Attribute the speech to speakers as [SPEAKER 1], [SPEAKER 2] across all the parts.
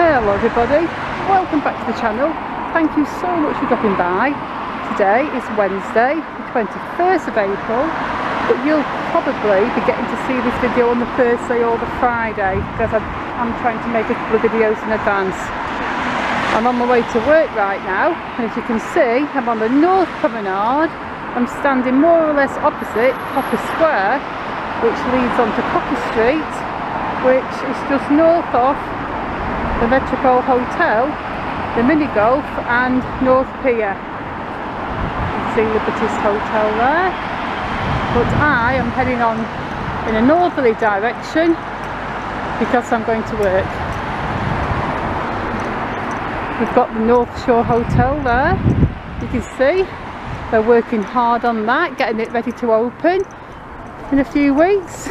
[SPEAKER 1] Hello everybody, welcome back to the channel. Thank you so much for dropping by. Today is Wednesday, the 21st of April, but you'll probably be getting to see this video on the Thursday or the Friday because I'm trying to make a couple of videos in advance. I'm on my way to work right now, and as you can see, I'm on the North Promenade. I'm standing more or less opposite Cocker Square, which leads onto Cocker Street, which is just north of the Imperial Hotel, the mini golf and North Pier. You can see Liberty's Hotel there. But I am heading on in a northerly direction because I'm going to work. We've got the North Shore Hotel there. You can see they're working hard on that, getting it ready to open in a few weeks.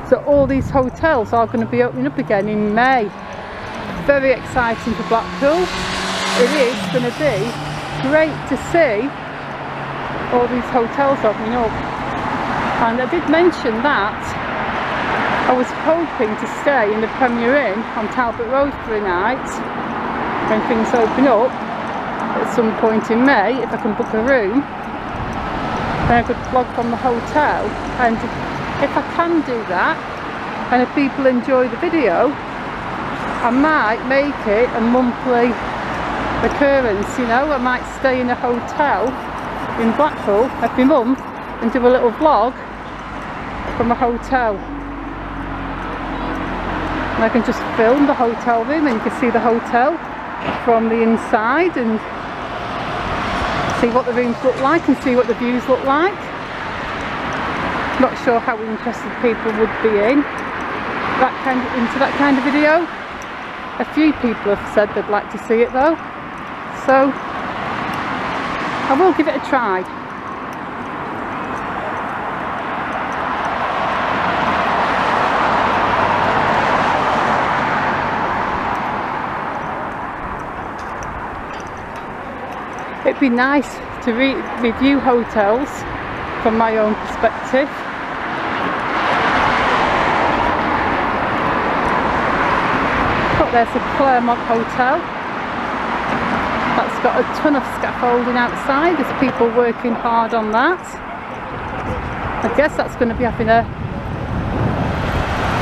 [SPEAKER 1] So all these hotels are going to be opening up again in May. Very exciting for Blackpool. It is going to be great to see all these hotels opening up. And I did mention that I was hoping to stay in the Premier Inn on Talbot Road for a night when things open up at some point in May, if I can book a room. Then I could vlog from the hotel, and if I can do that and if people enjoy the video, I might make it a monthly occurrence, you know. I might stay in a hotel in Blackpool every month and do a little vlog from a hotel. And I can just film the hotel room and you can see the hotel from the inside and see what the rooms look like and see what the views look like. Not sure how interested people would be into that kind of video. A few people have said they'd like to see it though, so I will give it a try. It'd be nice to review hotels from my own perspective. But there's the Claremont Hotel. That's got a ton of scaffolding outside. There's people working hard on that. I guess that's going to be having a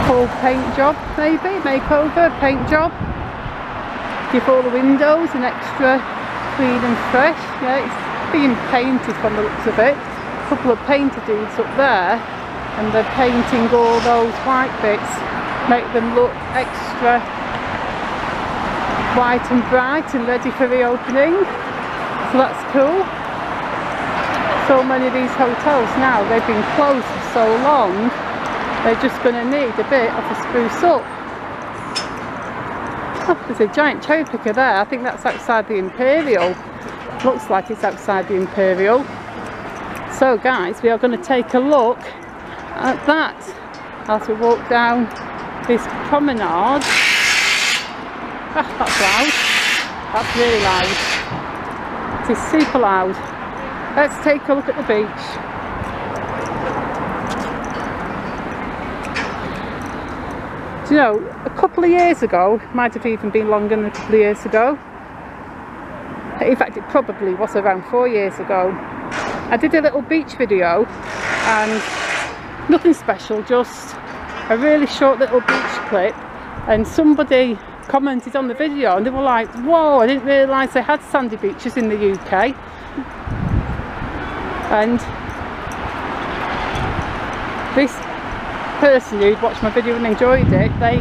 [SPEAKER 1] full paint job, maybe, makeover, paint job. Give all the windows an extra clean and fresh. Yeah, it's being painted from the looks of it. A couple of painter dudes up there, and they're painting all those white bits, make them look extra white and bright and ready for reopening. So that's cool. So many of these hotels now, they've been closed for so long, they're just going to need a bit of a spruce up. Oh, there's a giant cherry picker there. I think that's outside the Imperial. Looks like it's outside the Imperial. So guys, we are going to take a look at that as we walk down this promenade. Ah, that's loud. That's really loud. It is super loud. Let's take a look at the beach. Do you know, a couple of years ago, might have even been longer than a couple of years ago. In fact, it probably was around 4 years ago. I did a little beach video, and nothing special, just a really short little beach clip, and somebody commented on the video and they were like, whoa, I didn't realise they had sandy beaches in the UK. And this person who'd watched my video and enjoyed it, they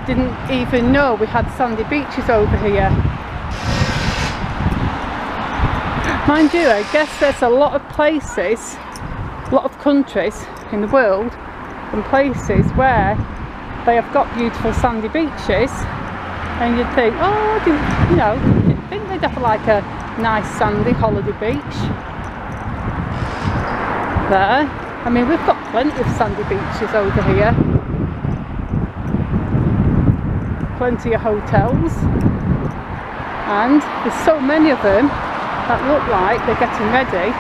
[SPEAKER 1] didn't even know we had sandy beaches over here. Mind you, I guess there's a lot of places, a lot of countries in the world and places where they have got beautiful sandy beaches, and you'd think, oh, you know, you'd think they'd have like a nice sandy holiday beach there. I mean, we've got plenty of sandy beaches over here, plenty of hotels, and there's so many of them that look like they're getting ready.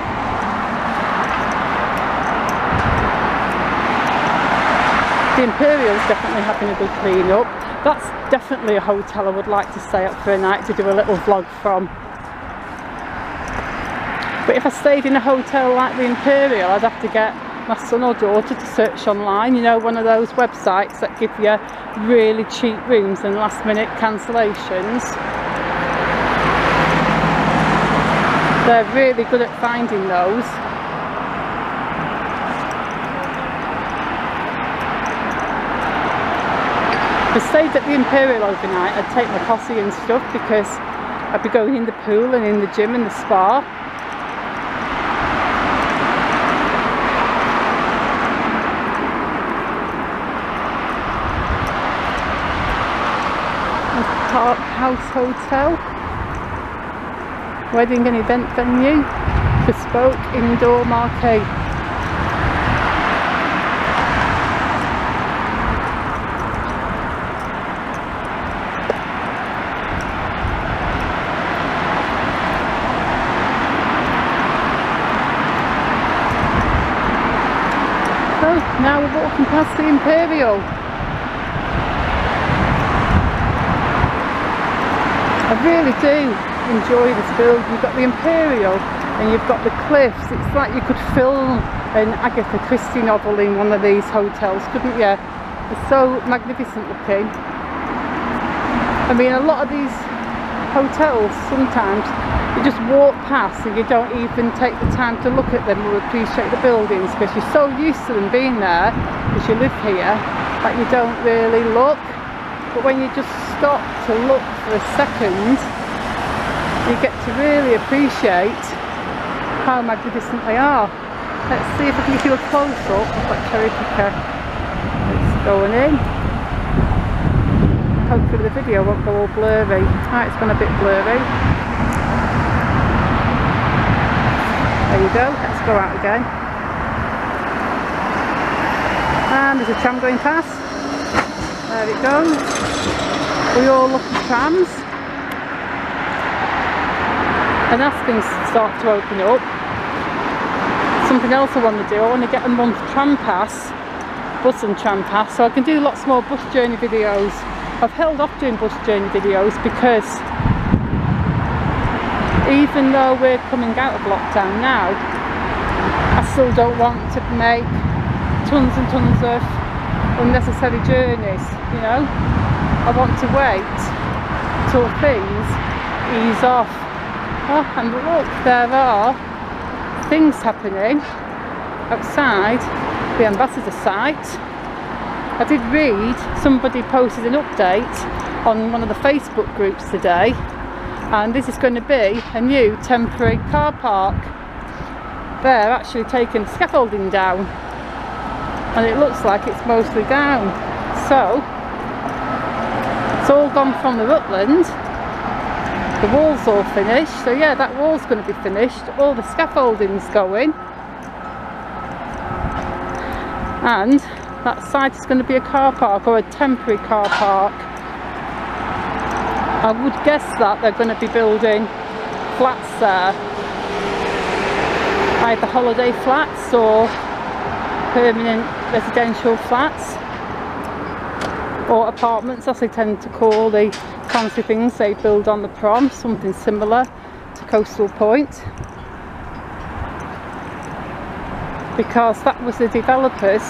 [SPEAKER 1] The Imperial's definitely having a good clean up. That's definitely a hotel I would like to stay at for a night to do a little vlog from. But if I stayed in a hotel like the Imperial, I'd have to get my son or daughter to search online, you know, one of those websites that give you really cheap rooms and last minute cancellations. They're really good at finding those. If I stayed at the Imperial overnight, I'd take my posse and stuff because I'd be going in the pool and in the gym and the spa. Park House Hotel, wedding and event venue, bespoke indoor marquee. So now we're walking past the Imperial. I really do enjoy this building. You've got the Imperial and you've got the cliffs. It's like you could film an Agatha Christie novel in one of these hotels, couldn't you? It's so magnificent looking. I mean, a lot of these hotels, sometimes you just walk past and you don't even take the time to look at them or appreciate the buildings because you're so used to them being there because you live here that you don't really look. But when you just stop to look for a second, you get to really appreciate how magnificent they are. Let's see if I can give you a close-up of that cherry picker. It's going in. Hopefully the video won't go all blurry. It's gone a bit blurry. There you go, let's go out again. And there's a tram going past. There it goes. We all look at trams. And as things start to open up, something else I want to do, I want to get a month tram pass, bus and tram pass, so I can do lots more bus journey videos. I've held off doing bus journey videos because even though we're coming out of lockdown now, I still don't want to make tons and tons of unnecessary journeys, you know. I want to wait till things ease off. Oh, and look, there are things happening outside the ambassador site. I did read somebody posted an update on one of the Facebook groups today, and this is going to be a new temporary car park. They're actually taking scaffolding down, and it looks like it's mostly down. So it's all gone from the Rutland. The wall's all finished, so yeah, that wall's going to be finished. All the scaffolding's going, and that site is going to be a car park, or a temporary car park. I would guess that they're going to be building flats there, either holiday flats or permanent residential flats, or apartments, as they tend to call the fancy things they build on the prom, something similar to Coastal Point, because that was the developers'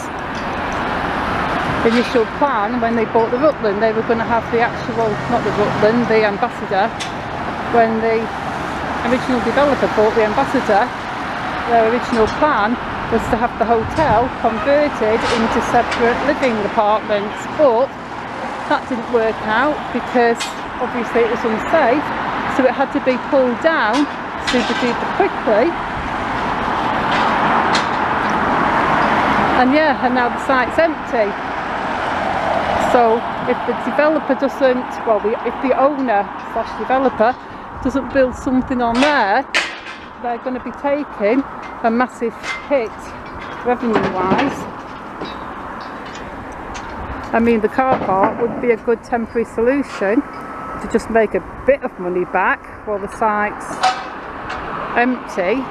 [SPEAKER 1] initial plan when they bought the Rutland. They were going to have the actual, not the Rutland, the Ambassador. When the original developer bought the Ambassador, their original plan was to have the hotel converted into separate living apartments, but that didn't work out because obviously it was unsafe, so it had to be pulled down super duper quickly. And yeah, and now the site's empty. So if the developer doesn't, well, if the owner slash developer doesn't build something on there, they're going to be taking a massive hit revenue wise. I mean, the car park would be a good temporary solution to just make a bit of money back while the site's empty.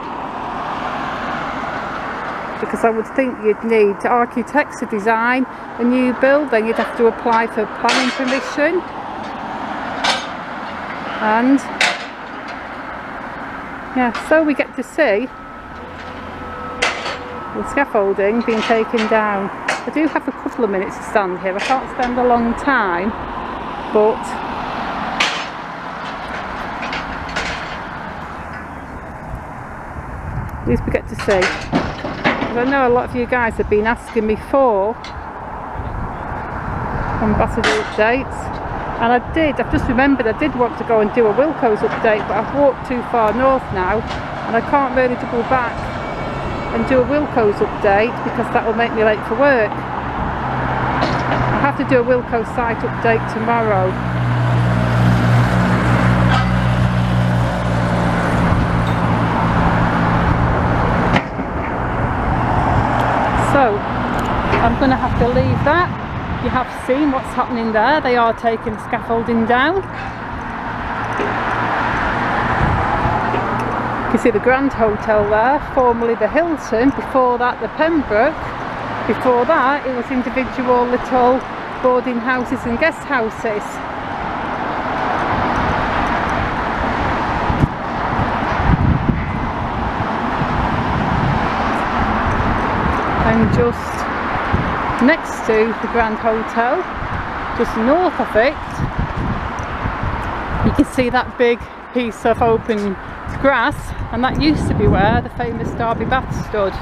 [SPEAKER 1] because I would think you'd need architects to design a new build, then you'd have to apply for planning permission, and yeah, so we get to see the scaffolding being taken down. I do have a couple of minutes to stand here. I can't stand a long time, but at least we get to see. Because I know a lot of you guys have been asking me for ambassador updates, and I've just remembered I did want to go and do a Wilko's update, but I've walked too far north now and I can't really double back and do a Wilko's update because that will make me late for work. I have to do a Wilko site update tomorrow. So I'm going to have to leave that. You have seen what's happening there. They are taking scaffolding down. You can see the Grand Hotel there, formerly the Hilton, before that the Pembroke, before that it was individual little boarding houses and guest houses. And just next to the Grand Hotel, just north of it, you can see that big piece of open grass, and that used to be where the famous Derby Bath stood.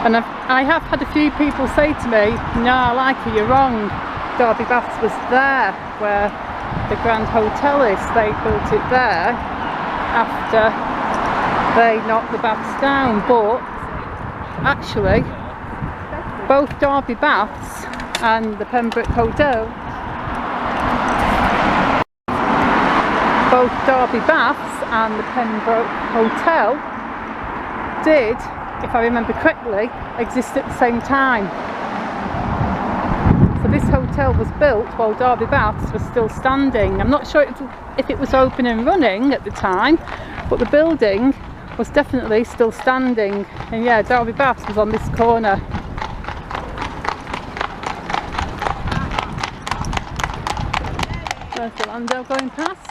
[SPEAKER 1] And I have had a few people say to me, no, like you're wrong, Derby Baths was there where the Grand Hotel is. They built it there after they knocked the baths down, but actually both Derby Baths and the Pembroke Hotel, both Derby Baths and the Pembroke Hotel did, if I remember correctly, exist at the same time. So this hotel was built while Derby Baths was still standing. I'm not sure if it was open and running at the time, but the building was definitely still standing. And yeah, Derby Baths was on this corner. There's the Landau going past.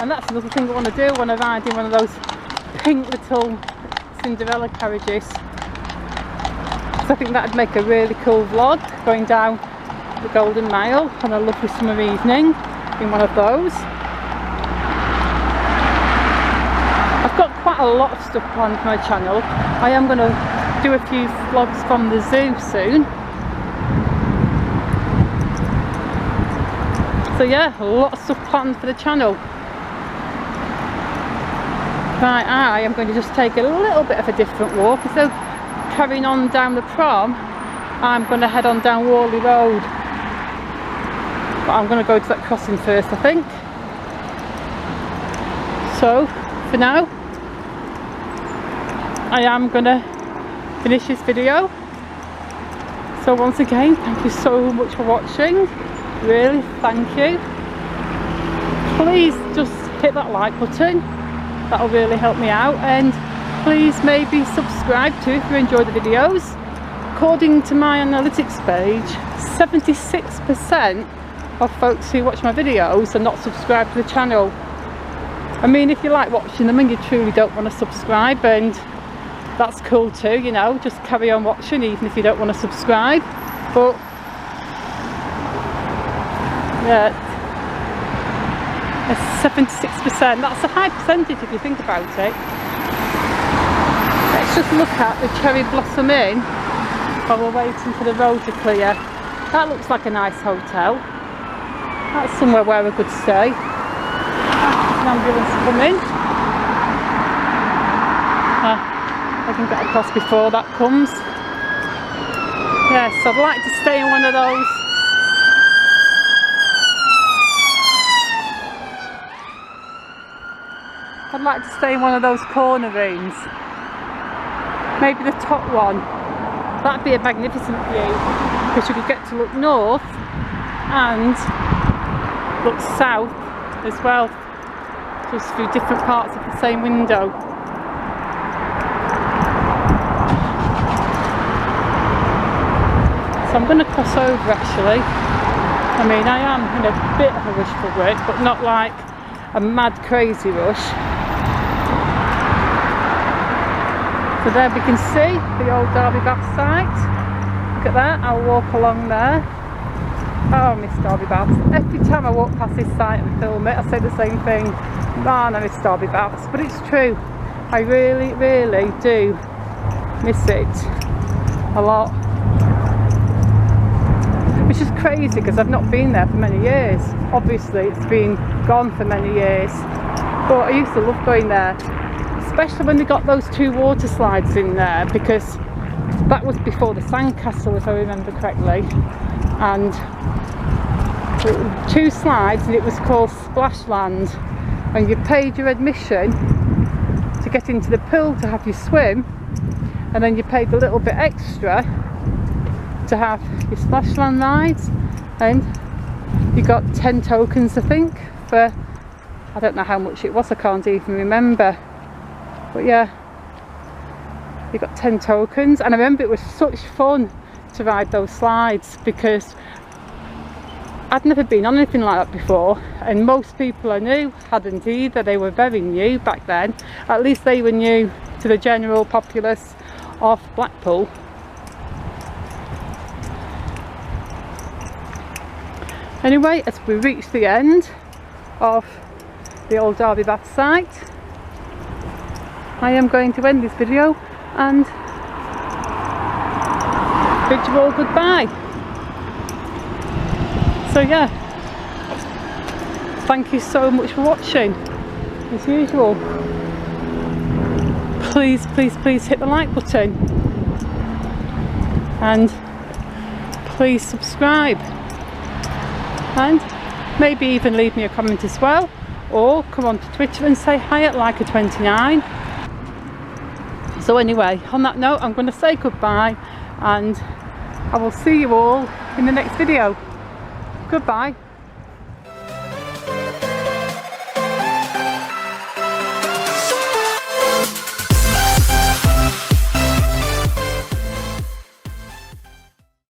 [SPEAKER 1] And that's another thing I want to do when I ride in one of those pink little Cinderella carriages. So I think that would make a really cool vlog, going down the Golden Mile on a lovely summer evening in one of those. I've got quite a lot of stuff planned for my channel. I am going to do a few vlogs from the zoo soon. So yeah, a lot of stuff planned for the channel. Right, I am going to just take a little bit of a different walk. Instead of carrying on down the prom, I'm going to head on down Worley Road. But I'm going to go to that crossing first, I think. So, for now, I am going to finish this video. So once again, thank you so much for watching. Really, thank you. Please just hit that like button. That'll really help me out, and please maybe subscribe too if you enjoy the videos. According to my analytics page, 76% of folks who watch my videos are not subscribed to the channel. I mean, if you like watching them and you truly don't want to subscribe, and that's cool too, you know, just carry on watching even if you don't want to subscribe. But yeah, 76%, that's a high percentage if you think about it. Let's just look at the Cherry Blossom Inn while we're waiting for the road to clear. That looks like a nice hotel. That's somewhere where we could stay. An ambulance coming. I can get across before that comes. Yes, I'd like to stay in one of those. I'd like to stay in one of those corner rooms. Maybe the top one. That'd be a magnificent view, because you could get to look north and look south as well, just through different parts of the same window. So I'm going to cross over actually. I mean, I am in a bit of a rush for work, but not like a mad crazy rush. So there we can see the old Derby Bath site. Look at that, I'll walk along there. Oh, I miss Derby Baths. Every time I walk past this site and film it, I say the same thing. Man, I miss Derby Baths. But it's true. I really, really do miss it a lot. Which is crazy because I've not been there for many years. Obviously, it's been gone for many years. But I used to love going there. Especially when they got those 2 water slides in there, because that was before the sandcastle, if I remember correctly. And 2 slides, and it was called Splashland, and you paid your admission to get into the pool to have your swim, and then you paid a little bit extra to have your Splashland rides, and you got 10 tokens I think for, I don't know how much it was, I can't even remember, but yeah, you got 10 tokens. And I remember it was such fun to ride those slides because I'd never been on anything like that before, and most people I knew hadn't either. They were very new back then. At least they were new to the general populace of Blackpool. Anyway, as we reach the end of the old Derby Bath site, I am going to end this video and bid you all goodbye. So yeah, thank you so much for watching. As usual, please, please, please hit the like button, and please subscribe, and maybe even leave me a comment as well, or come on to Twitter and say hi at Leica29. So anyway, on that note, I'm going to say goodbye, and I will see you all in the next video. Goodbye.